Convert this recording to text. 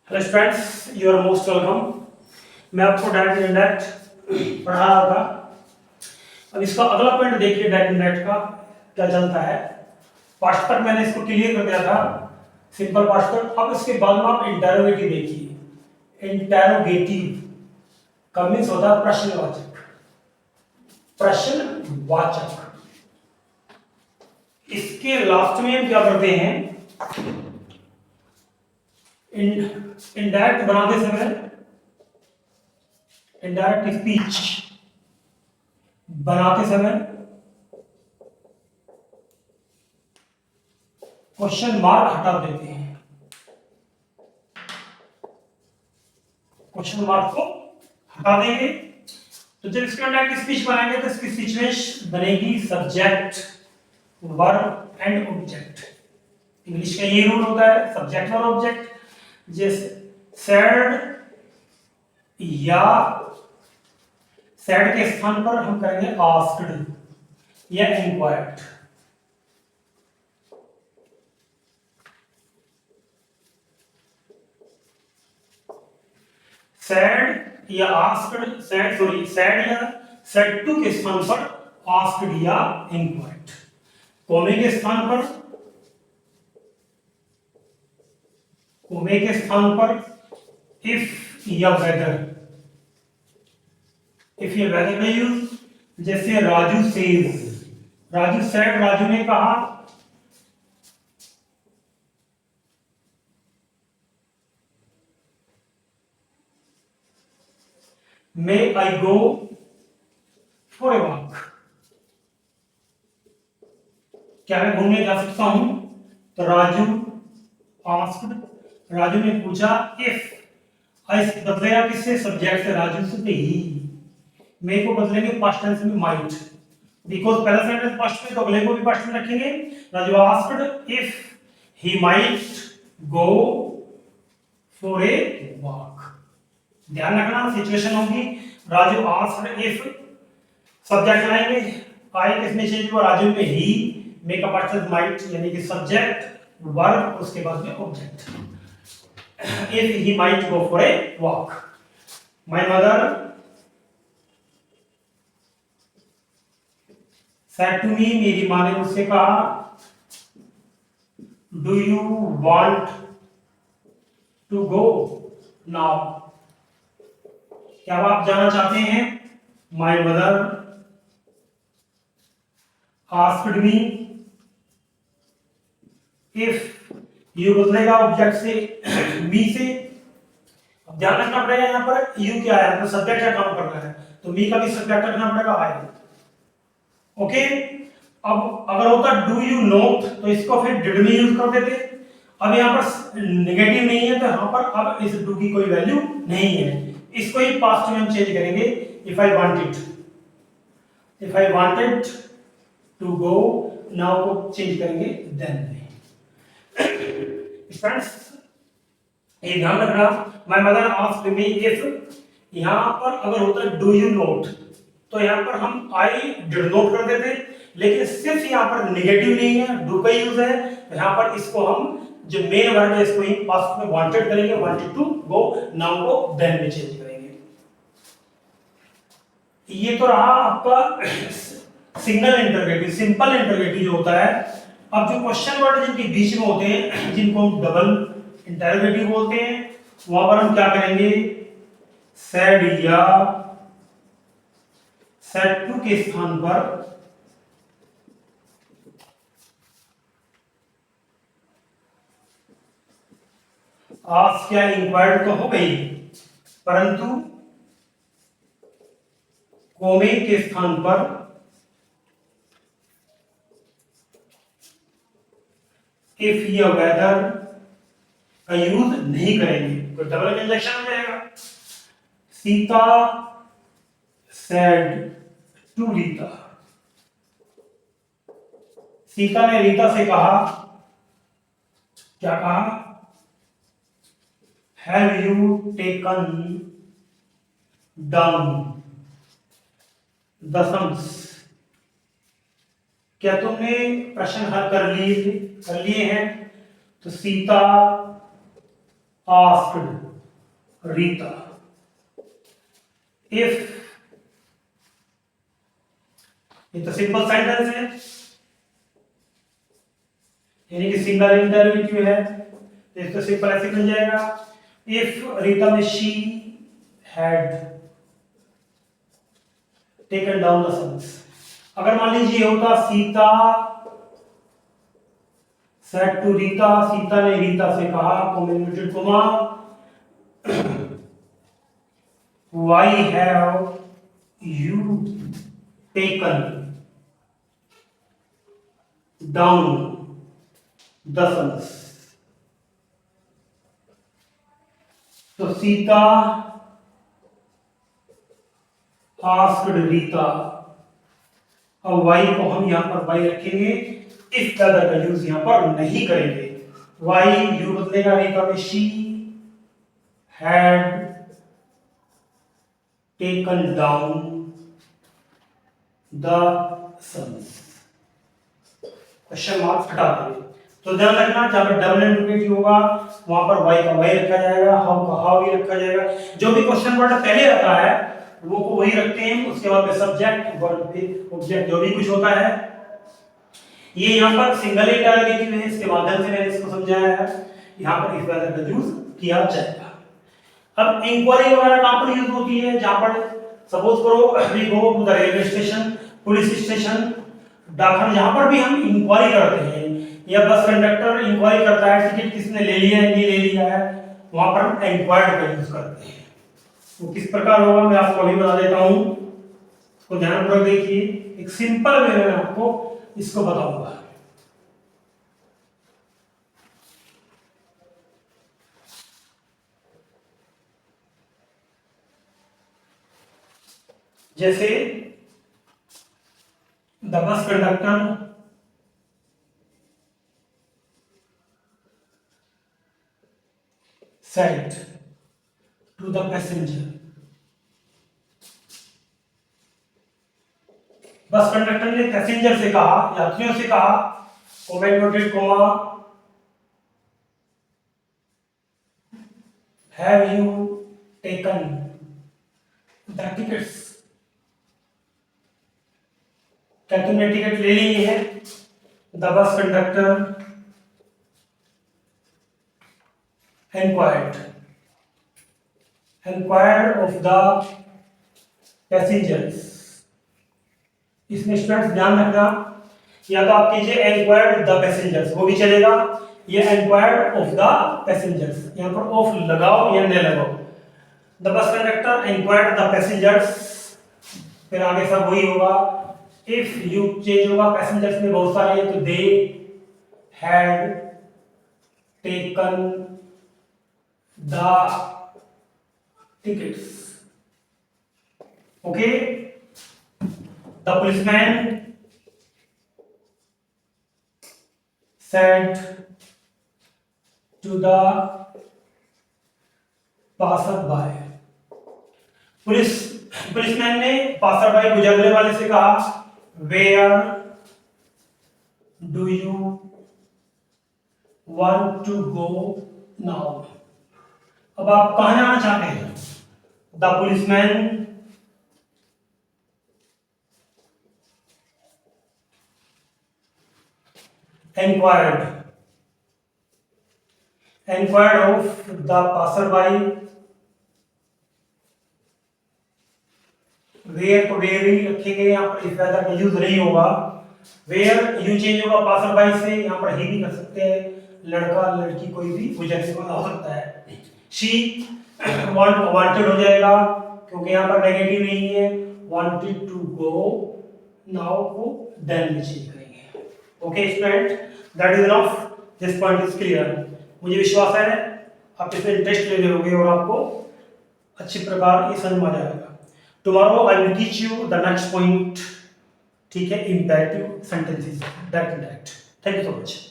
Hello students, you are most welcome. मैं आपको direct indirect पढ़ा रहा था। अब इसका अगला पॉइंट देखिए, डायरेक्ट इंडायरेक्ट का क्या चलता है। पास्ट तक मैंने इसको क्लियर कर दिया था, सिंपल पास्ट तक। अब इसके बाद में आप इंटेरोगेटिव देखिए। इंटेरोगेटिव का मीन्स होता है प्रश्नवाचक। प्रश्नवाचक इसके लास्ट में हम क्या करते हैं, इंडायरेक्ट बनाते समय, इनडायरेक्ट स्पीच बनाते समय क्वेश्चन मार्क हटा देते हैं। क्वेश्चन मार्क को हटा देंगे तो जब इसका इनडायरेक्ट स्पीच बनाएंगे तो इसकी सिचुएशन बनेगी subject, verb and object. English का ये रूल होता है, सब्जेक्ट और ऑब्जेक्ट। जैसे सैड या सैड के स्थान पर हम करेंगे आस्क्ड या इंक्वायर्ड। सैड या आस्क्ड, सैड या सैड टू के स्थान पर आस्क्ड या इंक्वायर्ड। कोमे के स्थान पर, कोमे के स्थान पर इफ या वेदर, इफ या वेदर का यूज। जैसे राजू सेज, राजू सेड, राजू ने कहा। मे आई गो फॉर ए वॉक, क्या मैं घूमने जा सकता हूं? तो राजू आस्क्ड, राजू ने पूछा। इफ आई बदलेगा किससे? सब्जेक्ट से, राजू से, तो ही। मे को बदलेंगे पास्ट टेंस में माइट, बिकॉज पहला सेंटेंस पास्ट में, तो अगले को भी पास्ट में रखेंगे। Raju asked if he might go for a walk. ध्यान रखना सिचुएशन होगी राजू आस्क्ड इफ, सब्जेक्ट लाएंगे, आई किसमें चेंज हुआ? राजू में ही, मे का पास्ट टेंस माइट यानी कि सब्जेक्ट, वर्ब, उसके बाद में object. If he might go for a walk. My mother said to me, मेरी माँ ने मुझसे कहा। Do you want to go now? क्या आप जाना चाहते हैं? My mother asked me if, you बदलेगा ऑब्जेक्ट से me से। अब ध्यान रखना पड़ेगा यहाँ पर you क्या है, तो सब्जेक्ट का काम कर रहा है, तो me का भी सब्जेक्ट रखना पड़ेगा I। ओके। अब अगर होता डू यू नोट तो इसको फिर डिड में यूज कर देते। अब यहाँ पर नेगेटिव नहीं है तो यहाँ पर अब इस डू की कोई वैल्यू नहीं है, इसको ही पास्ट में हम चेंज करेंगे। If I wanted, if I wanted to go now को चेंज करेंगे देन में। फ्रेंड्स ये ध्यान रखना, my mother asked me if, यहाँ पर अगर होता है डू यू नोट तो यहाँ पर हम आई डिड नोट कर देते, लेकिन सिर्फ यहाँ पर नेगेटिव नहीं है, डू का यूज है, तो यहाँ पर इसको हम जो मेन वर्ड है इसको ही पास्ट में वांटेड करेंगे, वांटेड टू गो, नाउ को देन में चेंज करेंगे। ये तो रहा आपका सिंगल इंटरोगेटिव, सिंपल इंटरोगेटिव जो होता है। अब जो क्वेश्चन वर्ड जिनके बीच में होते हैं, जिनको हम डबल इंटरोगेटिव बोलते हैं, वहां पर हम क्या करेंगे? सैड या सेट टू के स्थान पर आस्क या इंक्वायर्ड तो हो गई, परंतु कोमे के स्थान पर इफ या वेदर का यूज नहीं करेंगे, तो डबल इंजेक्शन हो जाएगा। सीता said to रीता, सीता ने रीता से कहा। क्या कहा? Have you taken down the sums? क्या तुमने प्रश्न हल कर लिए हैं? तो सीता आस्क्ड रीता इफ, ये तो सिंपल सेंटेंस है, यानी कि सिंगल इंटरव्यू है, तो इसको सिंपल ऐसे बन जाएगा, इफ रीता में she had taken down the sons. अगर मान लीजिए होता सीता सेड टू रीता, सीता ने रीता से कहा, कॉम्बिनेटेड comma, why have you taken down the sons? तो सीता आस्क्ड रीता, अब वाई को हम यहां पर वाई रखेंगे, इस तरह का यूज यहां पर नहीं करेंगे, वाई यू बदलेगा, रीता में she had taken down the sons, question mark हटा देंगे। तो ध्यान रखना, जहां पर डबल इंडिकेटिव होगा वहां पर वाई का वाई रखा जाएगा, हाउ का हाउ ही रखा जाएगा, जो भी क्वेश्चन वर्ड पहले आता है वो को वही रखते हैं, उसके बाद में सब्जेक्ट वर्ब फिर ऑब्जेक्ट जो भी कुछ होता है। ये यहाँ पर सिंगल इंटरोगेटिव है, इसके माध्यम से मैंने इसको समझाया है, यहाँ पर इस वेदर का यूज किया जाएगा। अब इंक्वायरी वगैरह कहां पर यूज होती है, जहां पर सपोज करो we go to the railway station, police station, डाकघर, जहां पर भी हम इंक्वायरी करते हैं या बस कंडक्टर इंक्वायरी करता है टिकट किसने ले लिया है नहीं ले लिया है, वहां पर हम इंक्वायर्ड का यूज करते हैं। वो किस प्रकार होगा मैं आपको अभी बता देता हूं, इसको ध्यानपूर्वक देखिए, एक सिंपल वे में आपको इसको बताऊंगा। जैसे the bus conductor said to the passenger, bus conductor ने पैसेंजर से कहा, यात्रियों से कहा, commented comma, have you taken the tickets, क्या तुमने टिकट ले ली है? The bus conductor inquired of the passengers। इसमें स्टूडेंट्स ध्यान रखना, या तो आप कीजिए inquired the passengers, वो भी चलेगा, ये inquired of the passengers, यहाँ पर ऑफ लगाओ या न लगाओ। the bus conductor inquired the passengers, फिर आगे सब वही होगा, if you चेंज होगा, पैसेंजर्स में बहुत सारे हैं तो they had taken the tickets, okay? The policeman said to the passerby, policeman ने पासरबाई गुजरने वाले से कहा, where do you want to go now? अब आप कहां जाना चाहते हैं? The policeman inquired of the passerby, where को वेयर ही रखेंगे, यहाँ पर इस वेदर का यूज नहीं होगा, वेयर यू चेंज होगा पासरबाई से, यहाँ पर ही भी कर सकते हैं, लड़का लड़की कोई भी गुजरने वाला हो सकता है। शी वांटेड हो जाएगा क्योंकि यहाँ पर नेगेटिव नहीं है, वांटेड टू गो, नाउ को देन में चेंज करेंगे। Okay student, that is enough, this point is clear. मुझे विश्वास है आप इसमें इंटरेस्ट ले रहे होगे और आपको अच्छी प्रकार ये समझ में आ जाएगा। Tomorrow I will teach you the next point, ठीक है, imperative sentences, that. Thank you so much.